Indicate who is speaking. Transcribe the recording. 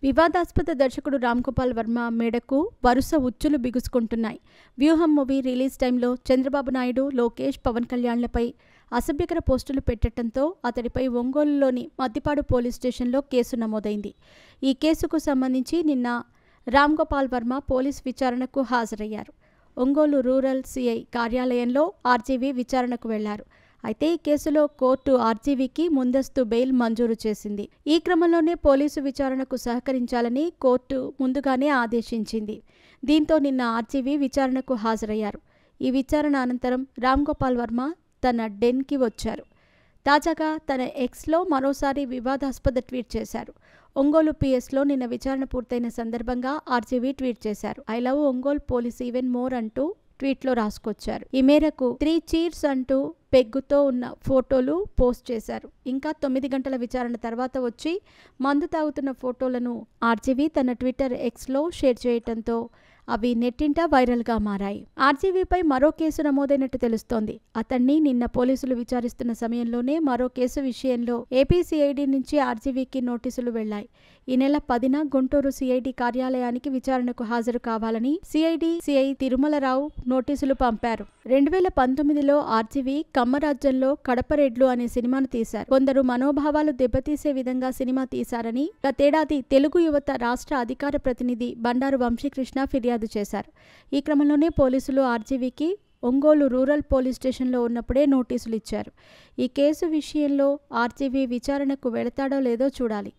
Speaker 1: వివాదాస్పద దర్శకుడు రామ్ గోపాల్ వర్మ మేడకు వరుస ఉచ్చులు బిగుసుకుంటున్నాయి. వ్యూహం మూవీ రిలీజ్ టైంలో చంద్రబాబు నాయుడు, లోకేష్, పవన్ కళ్యాణ్లపై అసభ్యకర పోస్టులు పెట్టడంతో అతడిపై ఒంగోలులోని మద్దిపాడు పోలీస్ స్టేషన్లో కేసు నమోదైంది. ఈ కేసుకు సంబంధించి నిన్న రామ్ గోపాల్ వర్మ పోలీస్ విచారణకు హాజరయ్యారు. ఒంగోలు రూరల్ సిఐ కార్యాలయంలో ఆర్జీవీ విచారణకు వెళ్లారు. అయితే ఈ కేసులో కోర్టు ఆర్జీవీకి ముందస్తు బెయిల్ మంజూరు చేసింది. ఈ క్రమంలోనే పోలీసు విచారణకు సహకరించాలని కోర్టు ముందుగానే ఆదేశించింది. దీంతో నిన్న ఆర్జీవీ విచారణకు హాజరయ్యారు. ఈ విచారణ అనంతరం రామ్ గోపాల్ వర్మ తన డెన్కి వచ్చారు. తాజాగా తన ఎక్స్లో మరోసారి వివాదాస్పద ట్వీట్ చేశారు. ఒంగోలు పిఎస్లో నిన్న విచారణ పూర్తయిన సందర్భంగా ఆర్జీవీ ట్వీట్ చేశారు. I love Ongole police even more అంటూ ట్వీట్లో రాసుకొచ్చారు. ఈ మేరకు 3 చీర్స్ అంటూ పెగ్గుతో ఉన్న ఫోటోలు పోస్ట్ చేశారు. ఇంకా 9 గంటల విచారణ తర్వాత వచ్చి మందు తాగుతున్న ఫోటోలను ఆర్జీవీ తన ట్విట్టర్ ఎక్స్లో షేర్ చేయడంతో అవి నెట్టింట వైరల్గా మారాయి. ఆర్జీవీపై మరో కేసు నమోదైనట్టు తెలుస్తోంది. అతన్ని నిన్న పోలీసులు విచారిస్తున్న సమయంలోనే మరో కేసు విషయంలో ఏపీ సిఐడి నుంచి ఆర్జీవీకి నోటీసులు వెళ్లాయి. ఈ నెల 10న గుంటూరు సిఐడి కార్యాలయానికి విచారణకు హాజరు కావాలని సిఐడి సిఐ తిరుమలరావు నోటీసులు పంపారు. 2019లో ఆర్జీవీ కమ్మరాజ్యంలో కడపరెడ్లు అనే సినిమాను తీశారు. కొందరు మనోభావాలు దెబ్బతీసే విధంగా సినిమా తీశారని గతేడాది తెలుగు యువత రాష్ట్ర అధికార ప్రతినిధి బండారు వంశీకృష్ణ ఫిర్యాదు చేశారు. ఈ క్రమంలోనే పోలీసులు ఆర్జీవీకి ఒంగోలు రూరల్ పోలీస్ స్టేషన్లో ఉన్నప్పుడే నోటీసులు ఇచ్చారు. ఈ కేసు విషయంలో ఆర్జీవీ విచారణకు వెళతాడో లేదో చూడాలి.